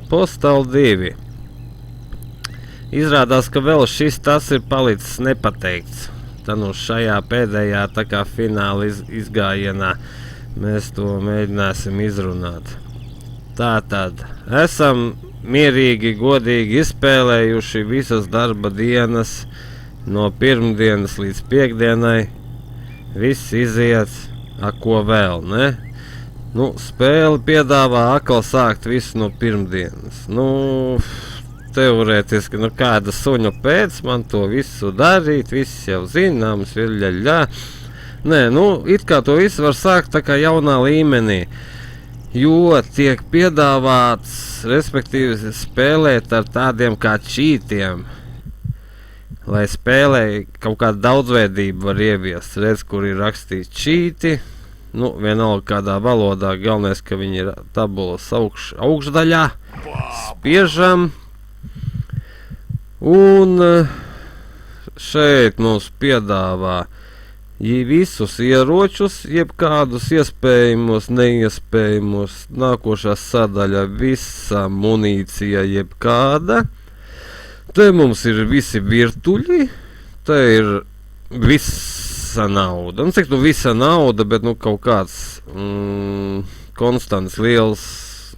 Postal 2. Izrādās, ka vēl tas ir palicis nepateikts. Tā nu šajā pēdējā tā kā fināla izgājienā mēs to mēģināsim izrunāt. Tātad esam mierīgi, godīgi izspēlējuši visas darba dienas no pirmdienas līdz piekdienai. Viss iziet, ko vēl, ne? Nu, spēle piedāvā atkal sākt visu no pirmdienas. Nu, teorētiski, nu kāda suņa pēc man to visu darīt, viss jau zināms, ļaļā. Nē, nu, it kā to visu var sākt tā kā jaunā līmenī. Jo tiek piedāvāts, respektīvi, spēlēt ar tādiem kā čītiem. Lai spēlē kaut kādu daudzveidību var ieviest. Redz, kur ir rakstīts čīti. Nu, vienalga kādā valodā. Galvenais, ka viņi ir tabulas augšdaļā. Spiežam. Un šeit mums piedāvā visus ieročus, jebkādus iespējamos, neiespējamos. Nākošā sadaļa visa munīcija jebkāda. Te mums ir visi virtuļi. Te ir visa nauda. Nu, cik nu visa nauda, bet nu kaut kāds konstants liels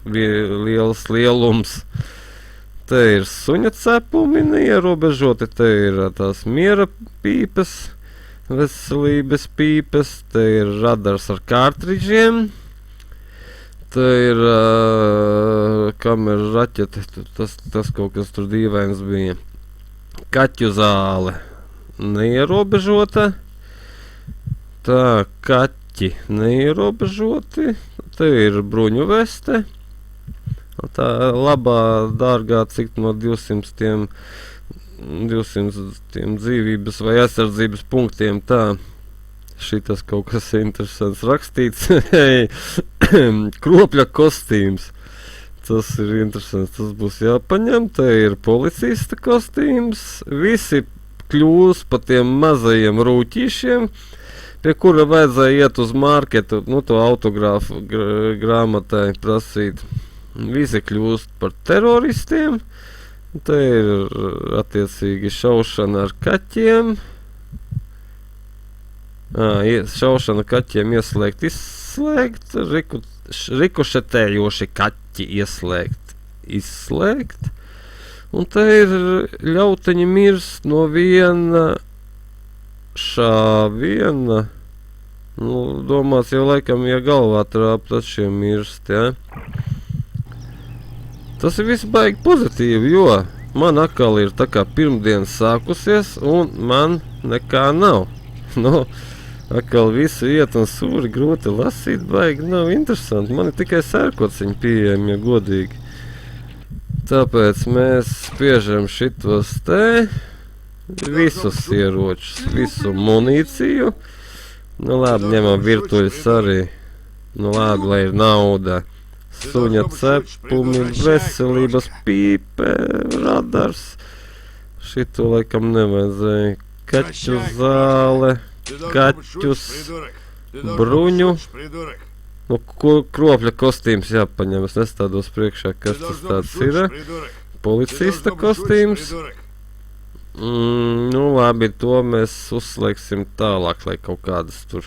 lielums. Te ir suņa cepumi neierobežoti. Te ir tās miera pīpes. Veselības pīpes, te ir radars ar kārtridžiem, te ir kamera raķete, tas kaut kas tur dīvains bija. Kaķu zāle neierobežota, tā kaķi neierobežoti, te ir bruņu veste, tā labā, dārgā, cik no 200 dzīvības vai aizsardzības punktiem, tā šitas kaut kas interesants rakstīts. Kropļa kostīms, tas ir interesants, tas būs jāpaņem. Te ir policista kostīms, visi kļūs pa tiem mazajiem rūķīšiem, pie kura vajadzēja iet uz marketu, nu to autogrāfu grāmatai prasīt. Visi kļūst par teroristiem. Te ir attiecīgi šaušana ar kaķiem. Šaušana kaķiem ieslēgt, izslēgt. Rikošetējoši kaķi ieslēgt, izslēgt. Un te ir ļauteņi mirst no viena šāviena. Nu, domāts jau laikam, ja galvā trāp, tad šie mirst, ja. Tas ir viss baigi pozitīvi, jo man atkal ir tā kā pirmdiena sākusies un man nekā nav. Nu, atkal visu iet un sūri grūti lasīt, baigi nav interesanti. Man ir tikai sērkociņi pieejami, ja godīgi. Tāpēc mēs spiežam šitos te, visus ieročus, visu munīciju. Nu labi, ņemam virtuļus arī. Nu labi, lai ir nauda. Suņa cepumi, veselības pīpe, radars. Šito laikam nevajadzēja. Kaķu zāle, kaķus, bruņu. Nu, kropļa kostīms jāpaņem. Es nestādos priekšā, kas tas tāds ir. Policista kostīms. Nu labi, to mēs uzslēgsim tālāk, lai kaut kādas tur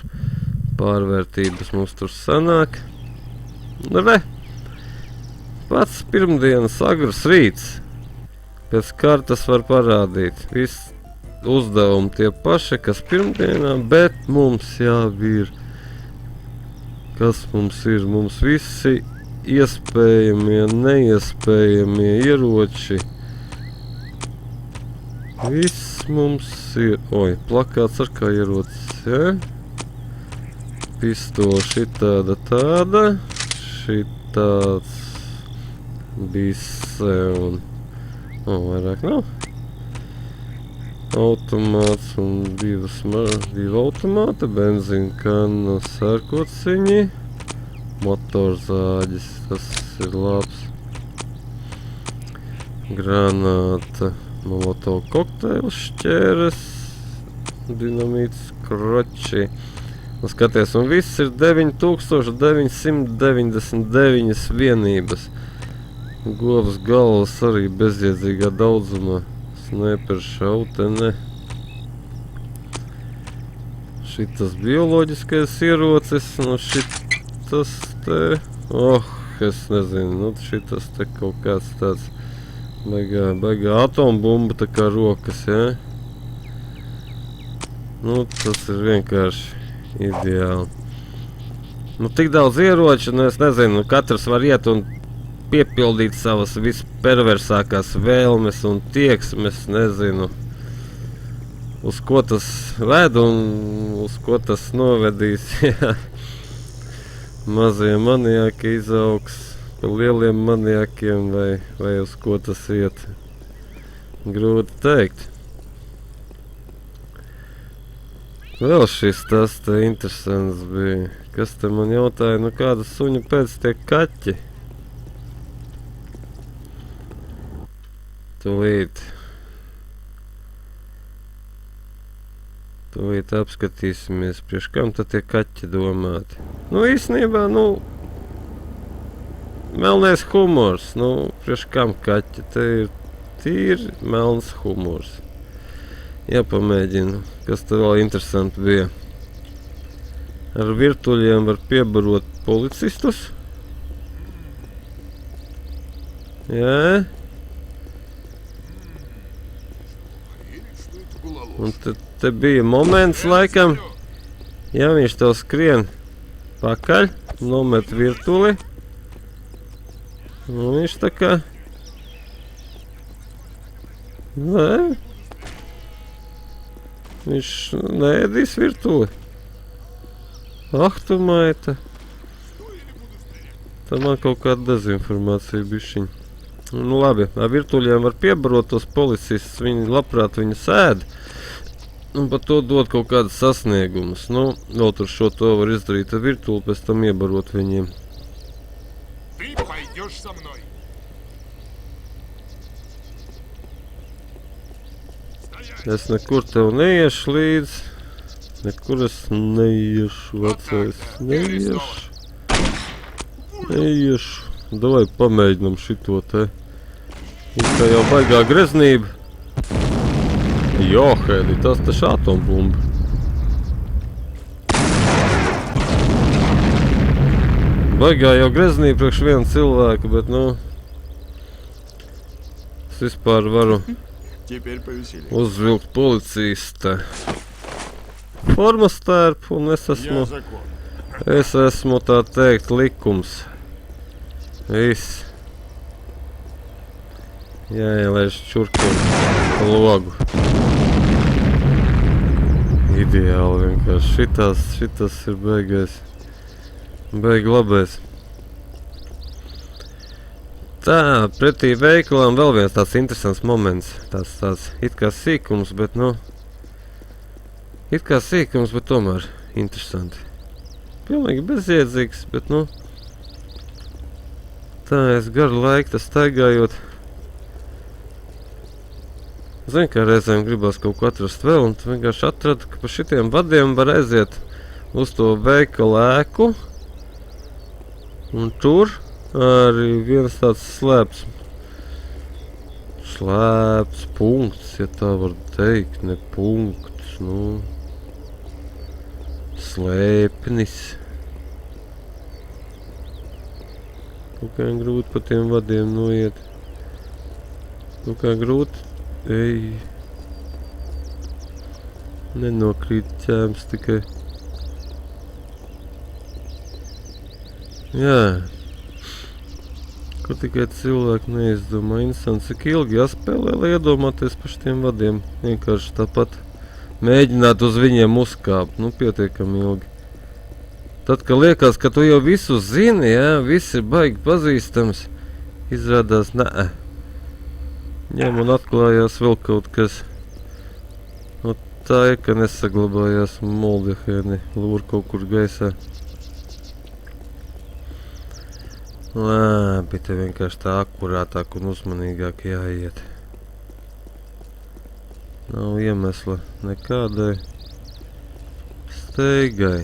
pārvērtības mums tur sanāk. Nu re! Pats pirmdienas agrs rīts. Pēc kartas var parādīt. Viss uzdevumi tie paši, kas pirmdienā, bet mums jau ir. Kas mums ir? Mums visi iespējamie, neiespējamie ieroči. Viss mums ir. Oi, plakāts ar kā ierocis, ja? Pistola šitāda tāda. Šitāds. Bise un vairāk nav. Automāts un divi automāti, benzīna kanna, sērkociņi, motorzāģis, tas ir labs. Granāta, molotov kokteils, šķēres, dinamīts, kroči. Un skaties, un viss ir 9999 vienības. Govs galvas arī bezjēdzīgā daudzumā. Snaiper šautene. Šitas bioloģiskais ierocis, nu šitas te... es nezinu, nu šitas te kaut kāds tāds baigā atombumba tā kā rokas, ja? Nu, tas ir vienkārši ideāli. Nu, tik daudz ieroču, nu, es nezinu, katrs var iet un piepildīt savas visperversākās vēlmes un tieksmes, nezinu, uz ko tas ved un uz ko tas novedīs, jā. Mazie maniaki izaugs par lieliem maniakiem vai uz ko tas iet. Grūti teikt. Vēl šis tas te interesants bija. Kas te man jautāja, nu kāda suņa pēc tie kaķi? Tūlīt apskatīsimies, priekš kam tad tie kaķi domāti. Nu īstenībā, nu, melnais humors, nu, priekš kam kaķi, te ir tīri melns humors. Jāpamēģina, kas te vēl interesanti bija. Ar virtuļiem var piebarot policistus. Jā. Un te bija moments laikam, ja viņš tev skrien pakaļ, nomet virtuli. Un viņš tā kā... Nē. Viņš neēdīs virtuli. Ah, tu maita. Tā man kaut kāda dezinformācija bišķiņ. Nu labi, ar virtuļiem var piebarot tos policistus, viņi labprāt viņus ēd. Un par to dod kaut kādas sasniegumus. Nu, vēl tur šo to var izdarīt ar virtuli, pēc tam iebarot viņiem. Es nekur tev neiešu līdz. Nekur es neiešu, vecais. Neiešu. Davai pamēģinam šito te. Tā jau baigā greznība. Johēdi, tas taču atombumba. Baigā jau greznība priekš vienu cilvēku, bet nu... Es vispār varu uzvilkt policista formas tērpu un es esmu tā teikt likums. Viss. Jāielaiž čurkiem pa logu. Ideāli vienkārši. Šitas ir beigais. Beigi labais. Tā, pretī veikalam vēl viens tāds interesants moments. Tāds it kā sīkums, bet nu... It kā sīkums, bet tomēr interesanti. Pilnīgi bezjēdzīgs, bet nu... Tā es garu laiku tas staigājot. Zinu, kā reizēm gribās kaut ko atrast vēl, un tu vienkārši atradu, ka pa šitiem vadiem var aiziet uz to veikalu ēku. Un tur arī viens tāds slēpts punkts, ja tā var teikt, ne punkts, nu, slēpnis. Kaut kā grūti pa tiem vadiem noiet. Kaut kā grūti, nenokrīt ķēms tikai. Jā. Ko tikai cilvēki neizdomā. Interesanti, cik ilgi jāspēlē, lai iedomāties par šitiem vadiem. Vienkārši tāpat mēģināt uz viņiem uzkāpt. Nu, pietiekami ilgi. Tad, kad liekas, ka tu jau visu zini, jā, viss ir baigi pazīstams, izrādās, nē. Ņem un atklājās vēl kaut kas. Nu, tā ir, ka nesaglabājās moldehēni lūr kaut kur gaisā. Labi, te vienkārši tā akurātāk un uzmanīgāk jāiet. Nav iemesla nekādai steigai.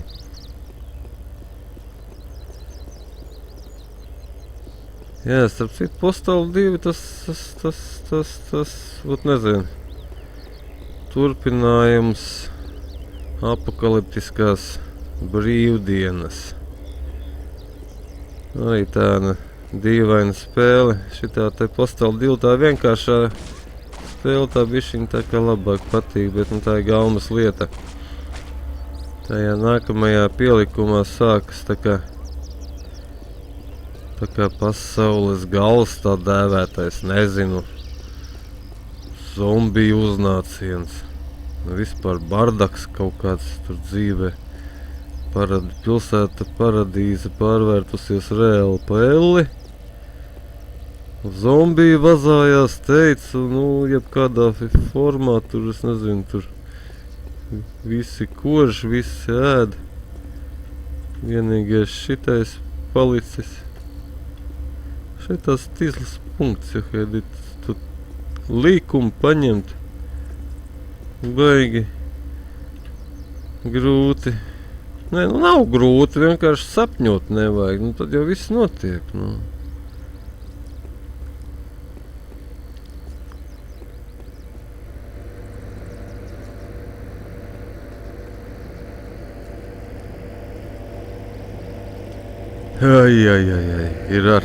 Jā, starp citu, Postāli 2, vat nezinu. Turpinājums apokaliptiskās brīvdienas. Arī tāda dīvaina spēle. Šitā te Postāli 2 tā vienkāršā spēle tā bišķiņ tā kā labāk patīk, bet nu, tā ir gaumas lieta. Tajā nākamajā pielikumā sākas tā kā pasaules gals tā dēvētais, nezinu, zombiju uznāciens. Vispār bardaks kaut kāds tur dzīvē. Pilsēta paradīze pārvērtusies reāli pa elli. Zombiji vazājās, teicu, nu, jebkādā formā tur, es nezinu, tur visi kož, visi ēd. Vienīgais šitais palicis. Šeit tās tīslas punkts, ja kādi tu līkumu paņemt. Baigi grūti. Nē, nu nav grūti, vienkārši sapņot nevajag, nu tad jau viss notiek, nu. Ai, ir ar.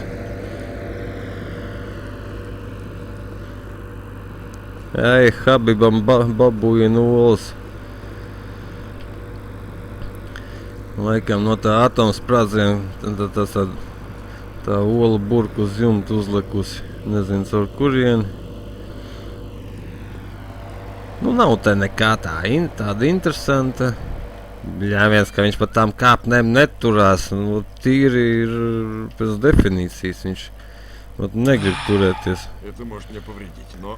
Ai, Habibam babuja nulles. Laikam no tā atomsprādziena tā ola burka uz jumta uzlikusi. Nezinu, caur kurieni. Nu, nav te nekā tāda interesanta. Bļāviens, ka viņš pat tām kāpnēm neturās. Nu, tīri ir pēc definīcijas. Viņš negrib turēties. Это может мне повредить, но...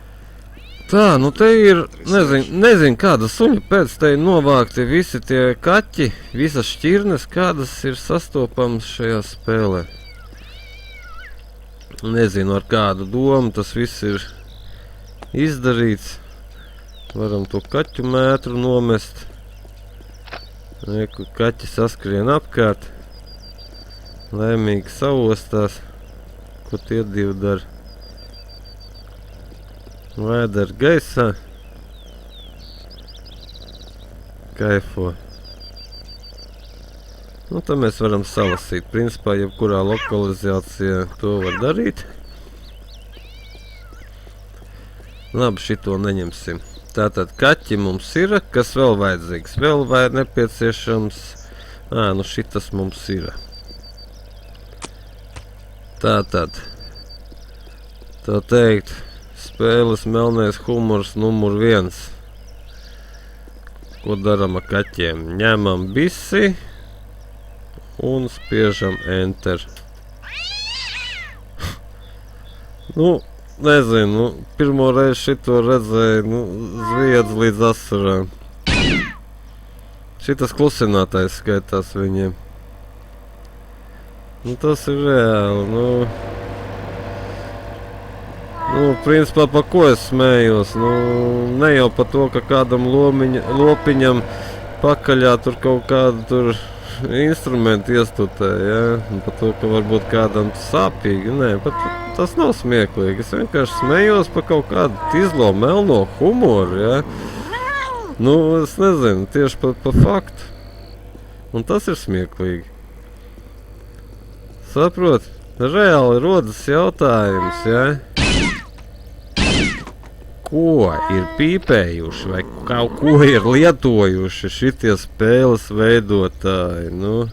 Tā, nu te ir, nezinu kāda suņa pēc te ir novākti visi tie kaķi, visas šķirnes, kādas ir sastopamas šajā spēlē. Nezinu ar kādu domu, tas viss ir izdarīts. Varam to kaķu mētru nomest. Reku, kaķi saskrien apkārt. Laimīgi saostās, ko tie divi dara. Vēdera gaisā. Kaifo. Nu, tad mēs varam salasīt. Principā, jebkurā lokalizācijā to var darīt. Labi, šito neņemsim. Tātad kaķi mums ir. Kas vēl vajadzīgs? Vēl vai nepieciešams? Nu šitas mums ir. Tātad. Tā teikt. Spēles melnais humors numur 1. Ko daram ar kaķiem? Ņemam bisi un spiežam enter. Nu, nezinu, pirmo reizi šito redzēju, zviedz līdz asarām. Šitas klusinātais skaitās viņiem. Nu, tas ir reāli, principā, pa ko es smējos? Ne jau pa to, ka kādam lopiņam pakaļā tur kaut kādu tur instrumentu iestutē, ja? Un pa to, ka varbūt kādam sāpīgi. Nē, tas nav smieklīgi. Es vienkārši smējos pa kaut kādu tizlo, melno humoru, ja? Nu, es nezinu, tieši pa faktu. Un tas ir smieklīgi. Saprot? Reāli rodas jautājums, ja? Ko ir pīpējuši vai kaut ko ir lietojuši šitie spēles veidotāji, nu?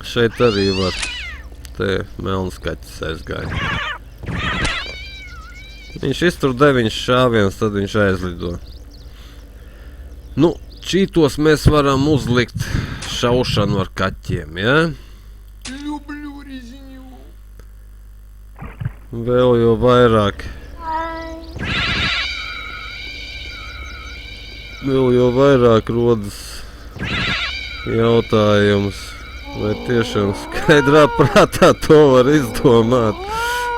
Šeit arī var. Te melns kaķis aizgāja. Viņš iztur 9 šāvienus, tad viņš aizlido. Nu, šītos mēs varam uzlikt šaušanu ar kaķiem, ja? Vēl jau vairāk. Rodas jautājums, vai tiešām skaidrā prātā to var izdomāt.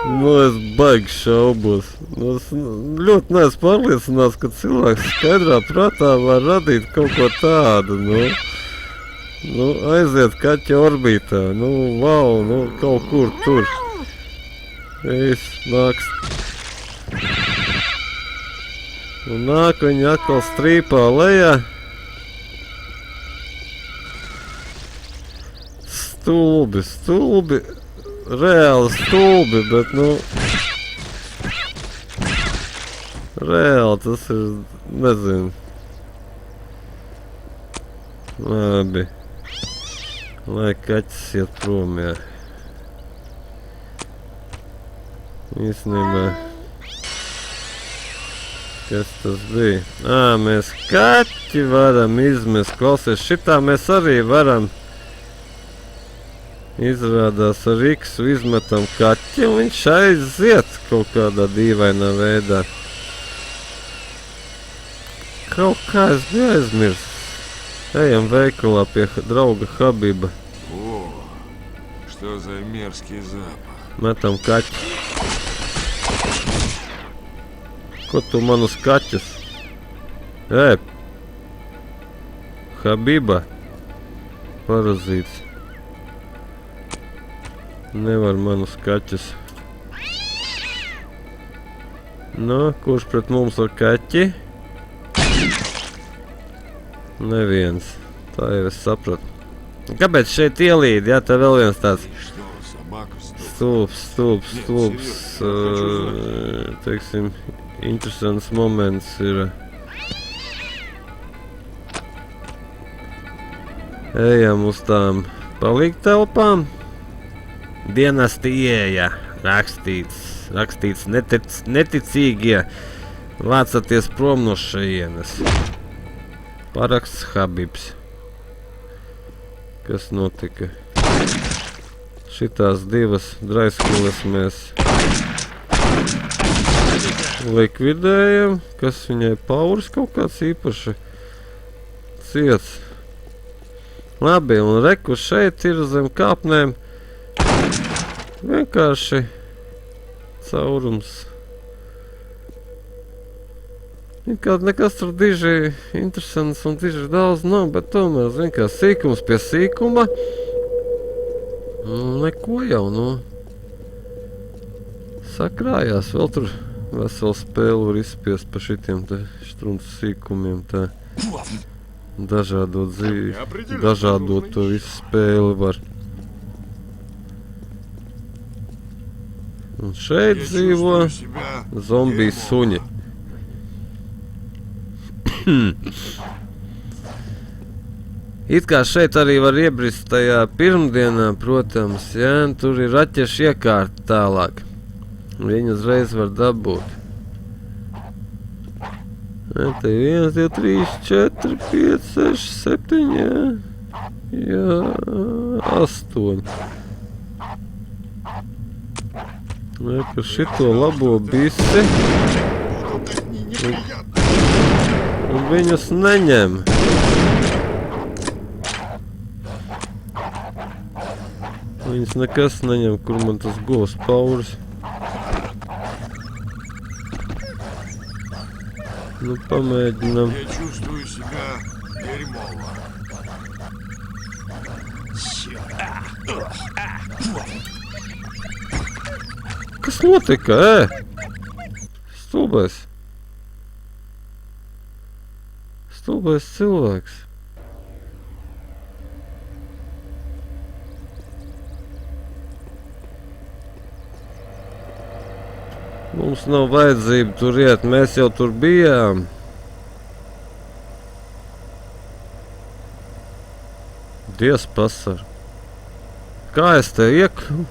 Nu, es baigi šaubos. Es ļoti neesmu pārliecināts, ka cilvēks skaidrā prātā var radīt kaut ko tādu, Nu, aiziet kaķa orbītā. Nu, wow, nu, kaut kur tur. Es nāks. Un nāk viņi atkal strīpā lejā. Stulbi. Reāli stulbi, bet, nu... Reāli tas ir, nezinu. Labi. Lai kaķis iet prom, jā. Īstenībā. Kas tas bija? Mēs kaķi varam izmest. Klausies, šitā mēs arī varam. Izrādās ar X-u izmetam kaķi un viņš aiziet kaut kādā dīvainā veidā. Kaut kā es biju aizmirsis. Ejam veikalā pie drauga Habiba. О, что за мерзкий запах. Metam kaķi. Ko tu man uz kaķus? Habiba. Parazīts. Nevar man uz kaķus. Nu, kurš pret mums ar kaķi? Neviens. Tā jau es sapratu. Kāpēc šeit ielīd? Jā, tā vēl viens tāds stulbs, teiksim, interesants moments ir. Ejam uz tām palīgtelpām. Dienesti ieeja. Rakstīts neticīgie. Vācaties prom no šejienes. Paraksts Habibs. Kas notika? Šitās divas draiskules mēs likvidējam. Kas viņai pauris kaut kāds īpaši ciets. Labi, un reku šeit ir zem kāpnēm vienkārši caurums. Nekas tur diži interesants un diži daudz nav, bet tomēr, zin kā, sīkums pie sīkuma. Neko jau, nu. Sakrājās, vēl tur veselu spēli var izspiest pa šitiem te štruncu sīkumiem, tā. Dažādot to visu spēli var. Un šeit dzīvo zombiju suņi. It kā šeit arī var iebrist tajā pirmdienā, protams, jā, tur ir raķešu iekārta tālāk. Viņu uzreiz var dabūt. Te 1, 2, 3, 4, 5, 6, 7, jā, 8. Ka šito labo bisi un viņus neņem. Viņus nekas neņem, kur man tas govs pauris. Nu, pamēģinam. Kas notika, Stulbais. Stulbais cilvēks. Mums nav vajadzība tur iet, mēs jau tur bijām. Dievs pasar. Kā es te iekļuvu?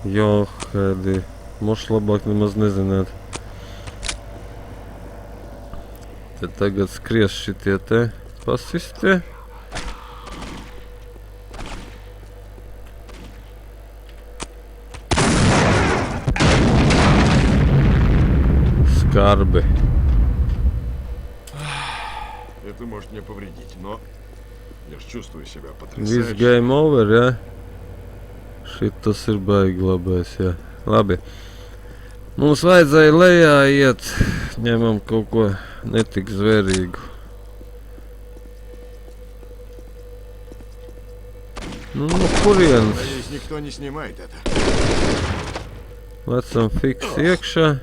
Jo, Hēdi, moš labāk nemaz nezināt. Te tagad skries šitie te pasistie. Skarbi. Это может мне повредить, но я ж чувствую себя Viss потрясающе. game over, jā? Šitas ir baigi labais, jā. Labi. Mums vajadzēja lejā iet. Ņemam kaut ko netik zvērīgu. Nu, kurienes? Надеюсь, никто не снимает это. Lecam fiks iekšā.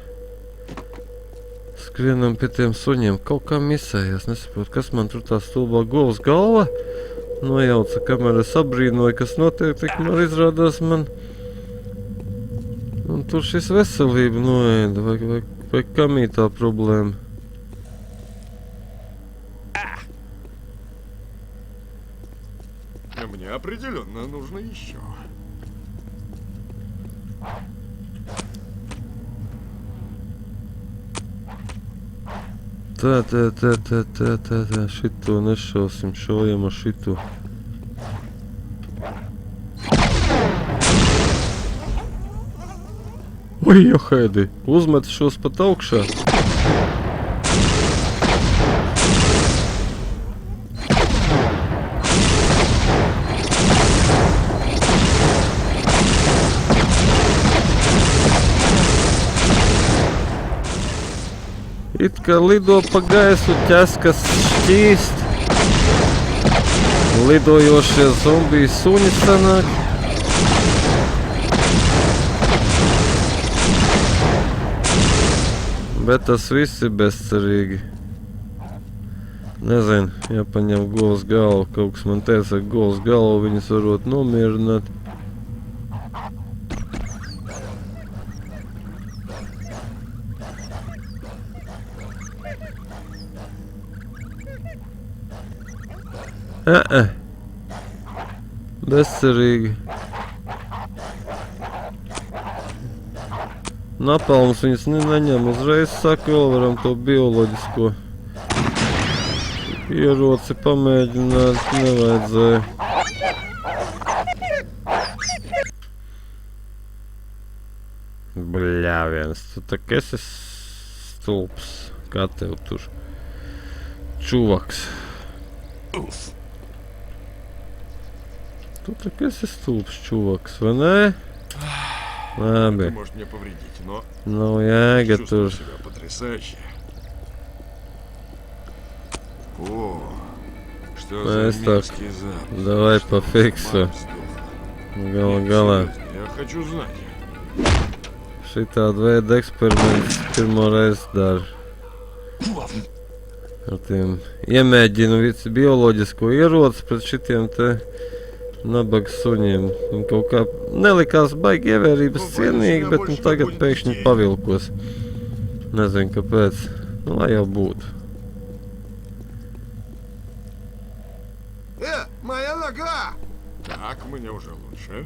Skrienam pie tiem suņiem. Kaut kā misējās. Nesaprotu, kas man tur tā stulbā govs galva nojauca, kamēr es abrīnoju, kas notiek, tikmēr izrādās man. Un tur šis veselība noēda. Vai kam ir tā problēma? А мне определенно нужно еще. Tā. Šito nešausim, šaujam ar šito. Oi, johēdi, uzmet šos pat augšā. It kā lido pa gaisu ķeskas šķīst. Lidojošie zombiju suņi sanāk. Bet tas viss ir bezcerīgi. Nezinu, jāpaņem govs galvu. Kaut kas man teica, ka govs galvu viņus varot nomierināt. Bezcerīgi. Napalms viņas neņem uzreiz, saka, vēl varam to bioloģisko ieroci pamēģināt, nevajadzēja. Bļāviens, tu tak esi stulps, kā tev tur čuvaks. Tu так esi stulbs čuvaks, vai ne? Labi. Ты можешь мне повредить, но Nav jēga чувствую tur. себя потрясающе. О, что за Es так, мерзкий запах. давай Что, по фиксу. мама сдохла? Gala Нет, galā. серьезно, я хочу знать. Šitādu veidu eksperiments pirmo reizi dara. Ar tiem iemēģinu visu bioloģisko ieroci pret šitiem te nabaga suņiem. Viņi kaut kā nelikās baigi ievērības cienīgi, bet nu tagad pēkšņi pavilkos. Nezinu, kāpēc. Nu, lai jau būtu. Моя нога! Так, мне уже лучше.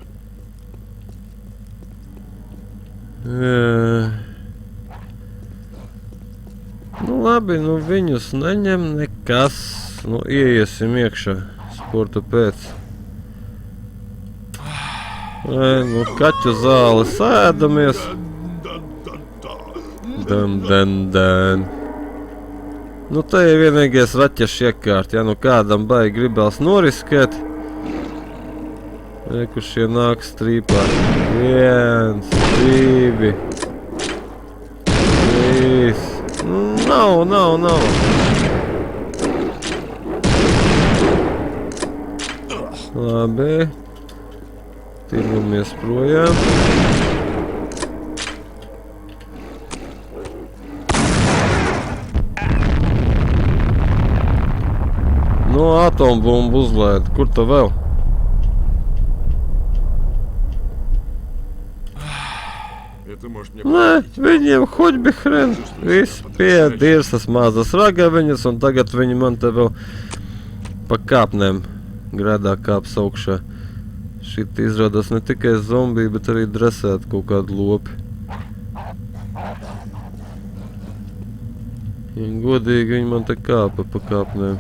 Nu labi, nu viņus neņem nekas. Nu ieiesim iekšā sporta pēc. Nu kaķu zāles ēdamies. Dan. Nu te ir vienīgais raķešu iekārt, ja nu kādam baigi gribās noriskēt. Kur šie nāk strīpā. 1, 2, 3. Nav. Labi. Tirgamies projām. Nu, atombumbu uzlaid. Kur tu vēl? Это может мне Nē, повредить. viņiem hoģi hren. Viss piedīrs tas mazas ragaviņas, un tagad viņi man te vēl pa kāpnēm grēdā kāps augšā. Šit izrādās ne tikai zombiji, bet arī dresēt kaut kādu lopi. Ja godīgi viņi man te kāpa pa kāpnēm.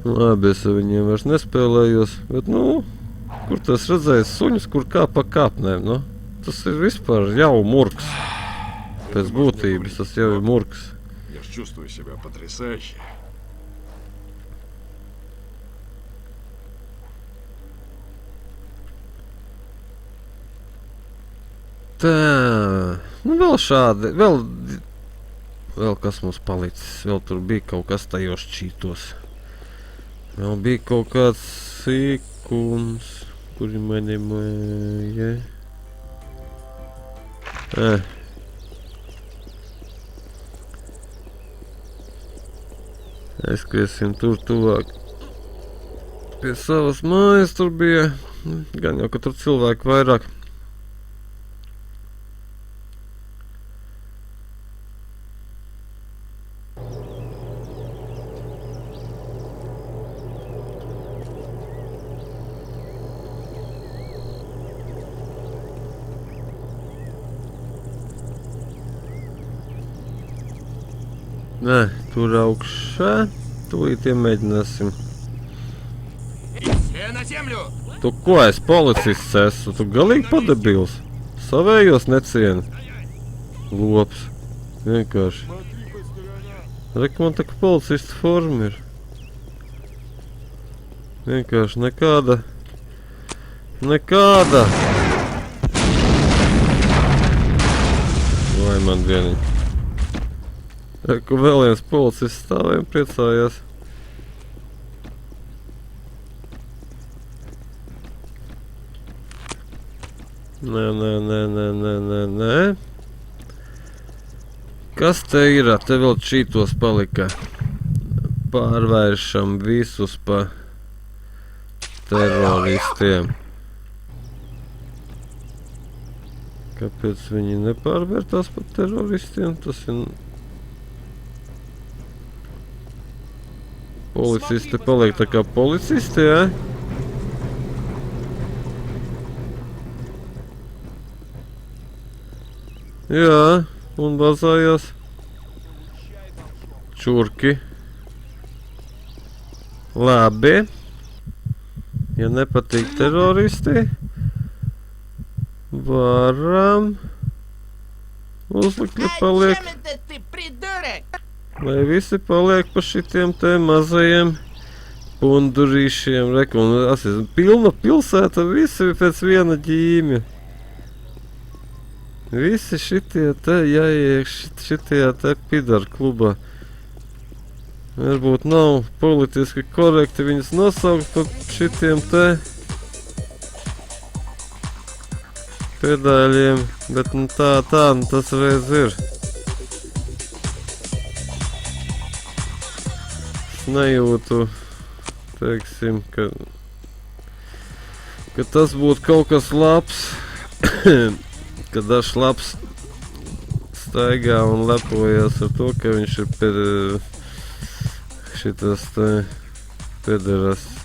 Labi, es ar viņiem vairs nespēlējos, bet nu, kur tas redzējis suņus, kur kā pa kāpnēm, nu? Tas ir vispār jau murks. Pēc būtības tas jau ir murks. Я ж чувствую себя потрясающе. Tā, nu vēl šādi, vēl Vēl kas mums palicis? Vēl tur bija kaut kas tajos čītos. Vēl bija kaut kāds sīkums, kuri mani māja. Aizskriesim tur tuvāk. Pie savas mājas tur bija. Gan jau, ka tur cilvēku vairāk. Nē, tur augšā. Tūlīt iemēģināsim. Tu ko, es policists esmu? Tu galīgi padebils. Savējos necieni. Lops. Vienkārši. Reku, man tā kā policista forma ir. Vienkārši nekāda. Nekāda. Vai man dieniņ. Reku, vēl viens policists stāvēm priecājās. Nē. Kas te ir? Te vēl čītos palika. Pārvēršam visus pa teroristiem. Kāpēc viņi nepārvērtās pa teroristiem? Tas ir... Policisti paliek tā kā policisti, jā? Jā, un bazājās čurki. Labi. Ja nepatīk teroristi, varam uzlikt, ja paliek. Lai visi paliek pa šitiem te mazajiem pundurīšiem. Reku, un pilna pilsēta, visi pēc viena ģīmja. Visi šitie te jāiek, šitie te pidar klubā. Varbūt nav politiski korekti viņus nosaukt pa šitiem te pedāļiem, bet nu tā nu tas reiz ir. Nejūtu, teiksim, ka tas būtu kaut kas labs, kad dažs labs staigā un lepojas ar to, ka viņš ir šitas te pederasts.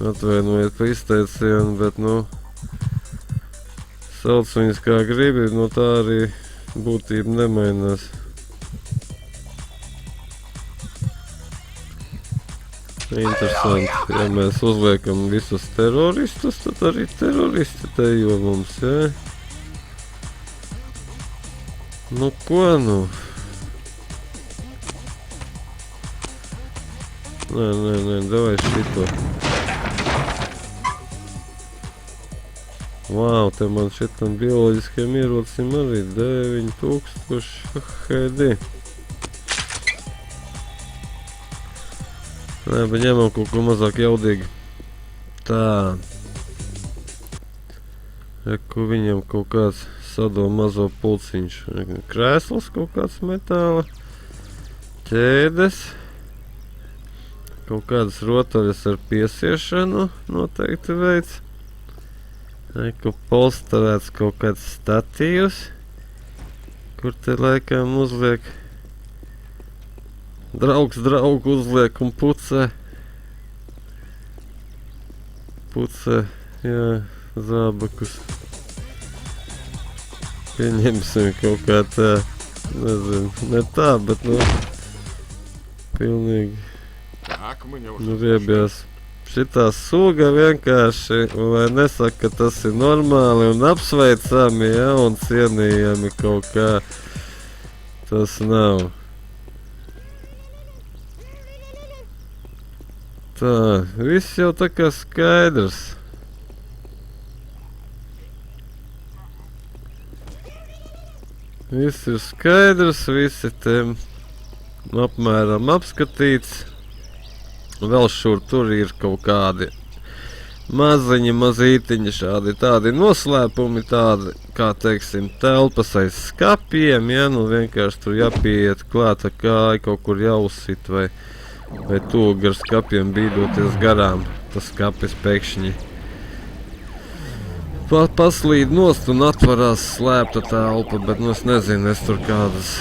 Atvainojiet pa izteicienu, bet, nu, sauc viņus kā gribi, no tā arī būtība nemainās. Interesanti, ja mēs uzliekam visus teroristus, tad arī teroristi tejo mums, jā? Nu ko, nu? Nē, davai šito. Vau, te man šitam bioloģiskiem ierocim arī 9000 HD. Nē, bet ņemam kaut ko mazāk jaudīgi. Tā. Reku, viņam kaut kāds sado mazo pulciņš. Krēsls kaut kāds metāla. Ķēdes. Kaut kādas rotaļas ar piesiešanu noteikti veids. Reku, polsterēts kaut kāds statīvs. Kur te laikam uzliek... Draugs draugu uzliek un pucē. Pucē, jā, zābakus. Pieņemsim kaut kā tā, nezinu, ne tā, bet, nu, pilnīgi, nu, riebjās. Šitā suga vienkārši, lai nesaka, ka tas ir normāli un apsveicami, ja, un cienījami kaut kā, tas nav. Tā, viss jau tā kā skaidrs. Viss ir skaidrs, visi te apmēram apskatīts. Vēl šur tur ir kaut kādi mazītiņi šādi tādi noslēpumi, tādi, kā teiksim, telpas aiz skapiem, ja, nu vienkārši tur jāpieiet klāt ar kāju, kaut kur jāuzsit vai tuvu gar skapiem bīdoties garām, tas skapis pēkšņi paslīd nost un atvarās slēpta telpa, bet nu es nezinu, es tur kādas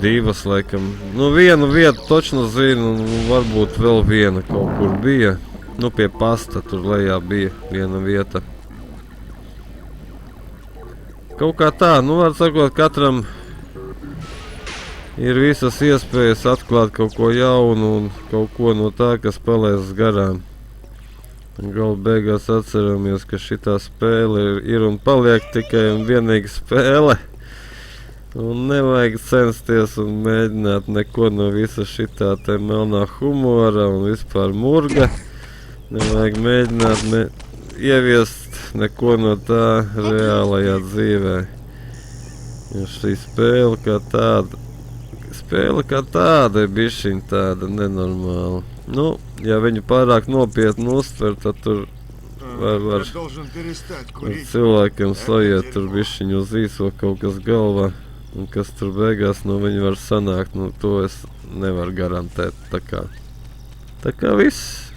divas laikam, nu vienu vietu točno zinu, un varbūt vēl viena kaut kur bija. Nu, pie pasta tur lejā bija viena vieta. Kaut kā tā, nu var sakot, katram ir visas iespējas atklāt kaut ko jaunu un kaut ko no tā, kas palaist garām. Galu beigās atceramies, ka šitā spēle ir un paliek tikai un vienīgi spēle. Un nevajag censties un mēģināt neko no visa šitā te melnā humora un vispār murga. Nevajag mēģināt ieviest neko no tā reālajā dzīvē. Jo šī spēle kā tāda ir bišķiņ tāda nenormāla. Nu, ja viņu pārāk nopietni uztver, tad tur var cilvēkiem sajiet tur bišķiņ uz īso kaut kas galvā. Un kas tur beigās no viņa var sanākt, nu to es nevaru garantēt. Tā kā viss.